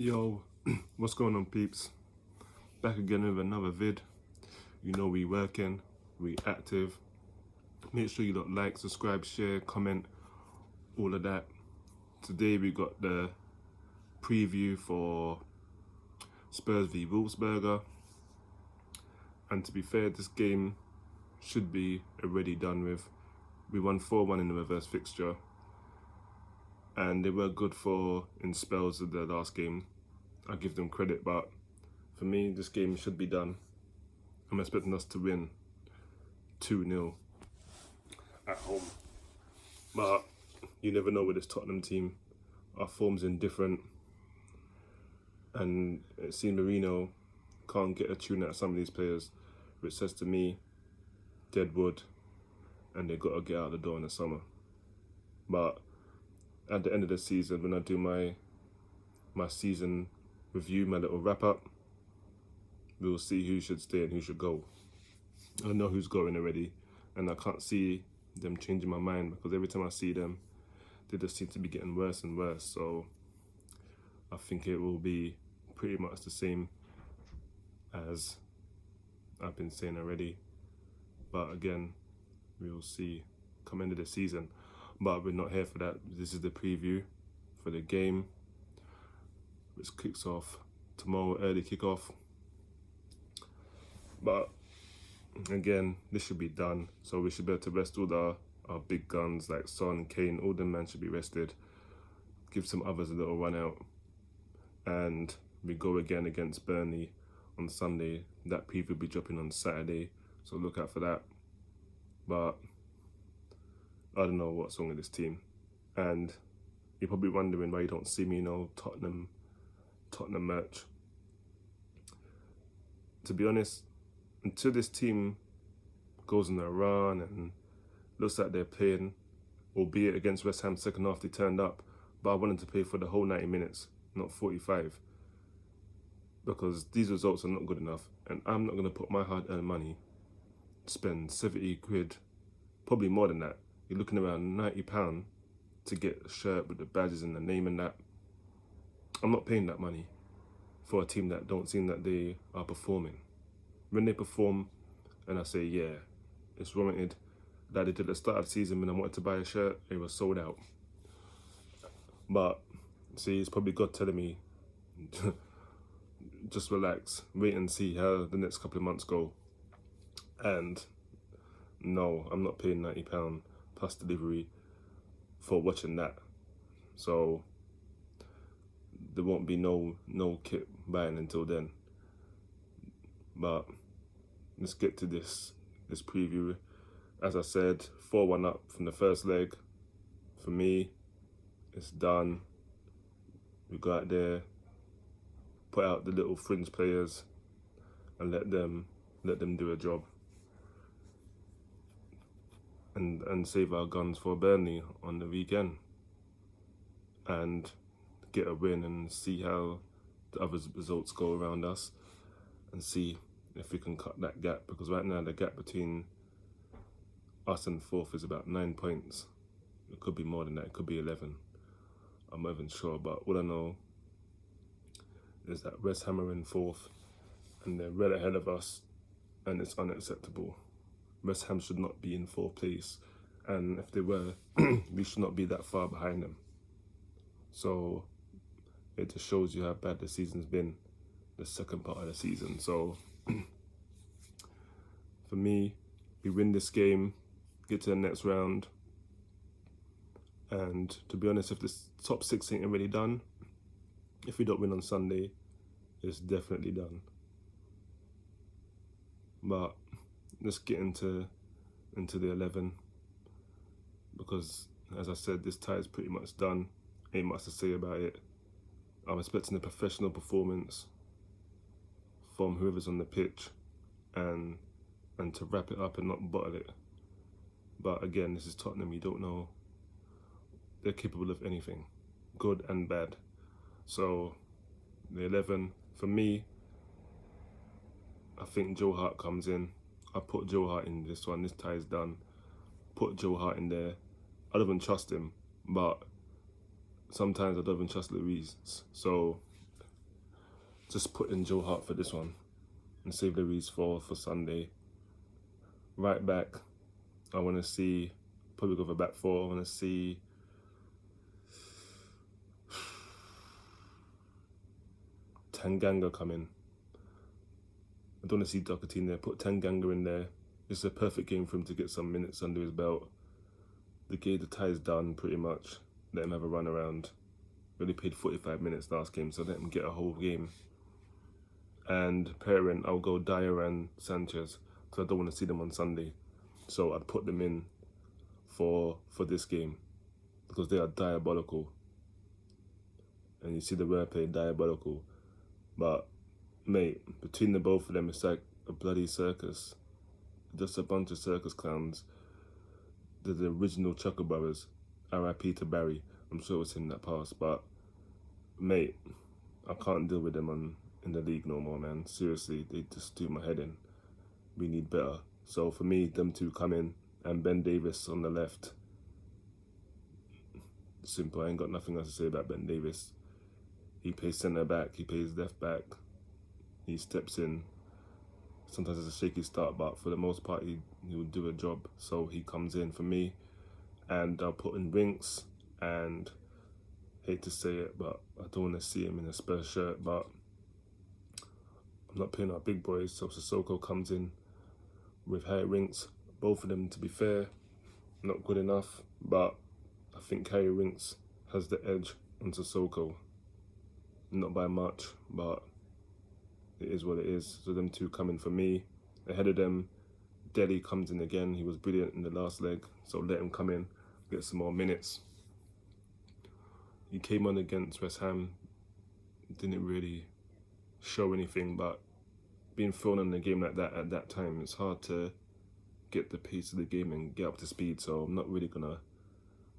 Yo, what's going on, peeps? Back again with another vid. You know we working, we active. Make sure you lot like, subscribe, share, comment, all of that. Today we got the preview for Spurs v Wolfsberger. And to be fair, this game should be already done with. We won 4-1 in the reverse fixture. And they were good in spells of the last game. I give them credit, but for me, this game should be done. I'm expecting us to win 2-0 at home. But you never know with this Tottenham team. Our form's indifferent. And it seems Marino can't get a tune out of some of these players, which says to me, deadwood, and they got to get out the door in the summer. But at the end of the season, when I do my season review, my little wrap up, we'll see who should stay and who should go. I know who's going already, and I can't see them changing my mind, because every time I see them, they just seem to be getting worse and worse. So I think it will be pretty much the same as I've been saying already. But again, we will see come end of the season. But we're not here for that. This is the preview for the game, which kicks off tomorrow, early kickoff. But again, this should be done. So we should be able to rest all our big guns like Son, Kane, all them men should be rested. Give some others a little run out. And we go again against Burnley on Sunday. That preview will be dropping on Saturday, so look out for that. But I don't know what's wrong with this team. And you're probably wondering why you don't see me, Tottenham merch. To be honest, until this team goes on a run and looks like they're playing, albeit against West Ham second half they turned up, but I wanted to play for the whole 90 minutes, not 45. Because these results are not good enough, and I'm not going to put my hard-earned money, spend 70 quid, probably more than that. You're looking around £90 to get a shirt with the badges and the name and that. I'm not paying that money for a team that don't seem that they are performing. When they perform, and I say, yeah, it's warranted, that they did at the start of the season when I wanted to buy a shirt, it was sold out. But, see, it's probably God telling me, just relax, wait and see how the next couple of months go. And no, I'm not paying £90 plus delivery for watching that. So there won't be no kit buying until then. But let's get to this preview. As I said, 4-1 up from the first leg. For me, it's done. We go out there, put out the little fringe players, and let them do a job. And save our guns for Burnley on the weekend. And get a win and see how the other results go around us, and see if we can cut that gap, because right now the gap between us and fourth is about 9 points. It could be more than that, it could be 11. I'm not even sure, but all I know is that West Ham are in fourth and they're well ahead of us, and it's unacceptable. West Ham should not be in fourth place, and if they were, we should not be that far behind them. So it just shows you how bad the season's been, the second part of the season. So for me, we win this game, get to the next round, and to be honest, if this top six ain't already done, if we don't win on Sunday, it's definitely done. But let's get into the 11, because as I said, this tie is pretty much done. Ain't much to say about it. I'm expecting a professional performance from whoever's on the pitch, and to wrap it up and not bottle it. But again, this is Tottenham. You don't know. They're capable of anything, good and bad. So the 11, for me, I think Joe Hart comes in. I put Joe Hart in this one. This tie is done. Put Joe Hart in there. I don't even trust him, but sometimes I don't even trust Luis. So just put in Joe Hart for this one and save Louise for Sunday. Right back, I want to see, probably go for back four. I want to see Tanganga come in. I don't want to see Doherty in there. Put Tanganga in there. It's a perfect game for him to get some minutes under his belt. The tie is done pretty much. Let him have a run around. Really played 45 minutes last game, so let him get a whole game. And pairing, I'll go Dyer and Sanchez because I don't want to see them on Sunday. So I'd put them in for this game because they are diabolical. And you see the wordplay, diabolical. But mate, between the both of them, it's like a bloody circus. Just a bunch of circus clowns. They're the original Chucker brothers. R.I.P. to Barry. I'm sure it's him that passed, but mate, I can't deal with them in the league no more, man. Seriously, they just do my head in. We need better. So for me, them two come in, and Ben Davis on the left. Simple. I ain't got nothing else to say about Ben Davis. He plays centre back. He plays left back. He steps in. Sometimes it's a shaky start, but for the most part, he will do a job. So he comes in for me, and I'll put in Winks. And hate to say it, but I don't want to see him in a Spurs shirt. But I'm not playing our big boys, so Sissoko comes in with Harry Winks. Both of them, to be fair, not good enough, but I think Harry Winks has the edge on Sissoko. Not by much, but it is what it is. So them two come in for me. Ahead of them, Dele comes in again. He was brilliant in the last leg, so let him come in, get some more minutes. He came on against West Ham, didn't really show anything, but being thrown in a game like that at that time, it's hard to get the pace of the game and get up to speed, so I'm not really going to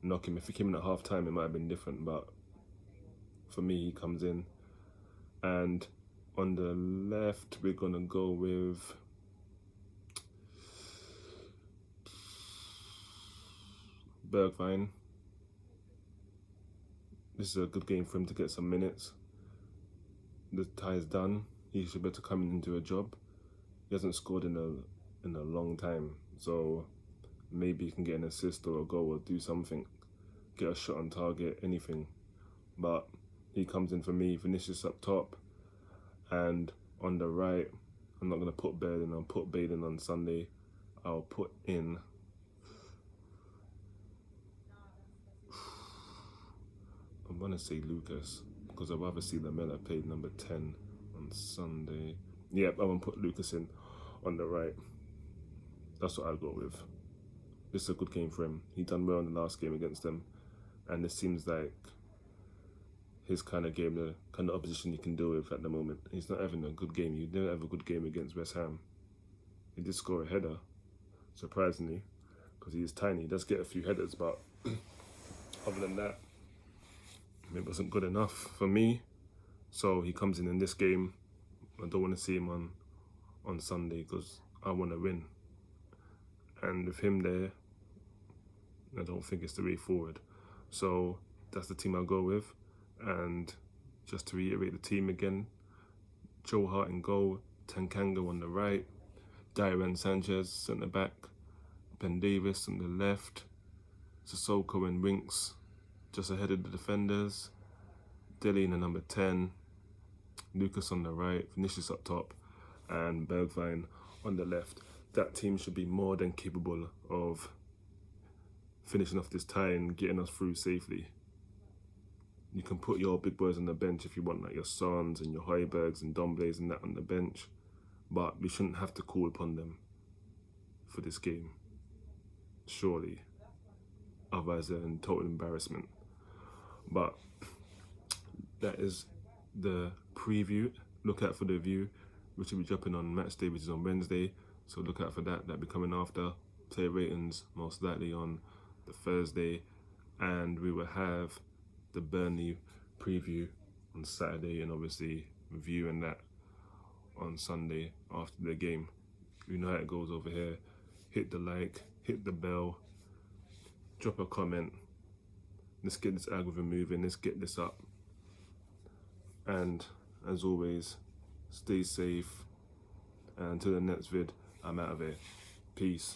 knock him. If he came in at half time, it might have been different, but for me, he comes in. And on the left, we're going to go with Bergwijn. This is a good game for him to get some minutes. The tie is done. He should be able to come in and do a job. He hasn't scored in a long time, so maybe he can get an assist or a goal or do something, get a shot on target, anything. But he comes in for me. Vinicius up top, and on the right, I'm not gonna put Bailey in. I'll put Bailey in on Sunday. I'll put in. I'm gonna say Lucas because I'd rather see Lamella play number 10 on Sunday. Yeah, I'm gonna put Lucas in on the right. That's what I'll go with. This is a good game for him. He done well in the last game against them, and this seems like his kind of game, the kind of opposition he can deal with at the moment. He's not having a good game. He didn't have a good game against West Ham. He did score a header, surprisingly, because he is tiny. He does get a few headers, but other than that, it wasn't good enough for me. So he comes in this game. I don't want to see him on Sunday because I want to win. And with him there, I don't think it's the way forward. So that's the team I'll go with. And just to reiterate the team again, Joe Hart in goal, Tanganga on the right, Dyer and Sanchez centre back, Ben Davis on the left, Sissoko and Winks just ahead of the defenders, Dele in the number 10, Lucas on the right, Vinicius up top, and Bergwijn on the left. That team should be more than capable of finishing off this tie and getting us through safely. You can put your big boys on the bench if you want, like your Sons and your Højbjergs and Domblés and that on the bench, but we shouldn't have to call upon them for this game, surely. Otherwise, they're in total embarrassment. But that is the preview. Look out for the review, which will be dropping on match day, which is on Wednesday. So look out for that. That'll be coming after. Player ratings most likely on the Thursday, and we will have the Burnley preview on Saturday, and obviously reviewing that on Sunday after the game. You know how it goes over here. Hit the like, hit the bell, drop a comment. Let's get this algorithm moving. Let's get this up. And as always, stay safe. And until the next vid, I'm out of here. Peace.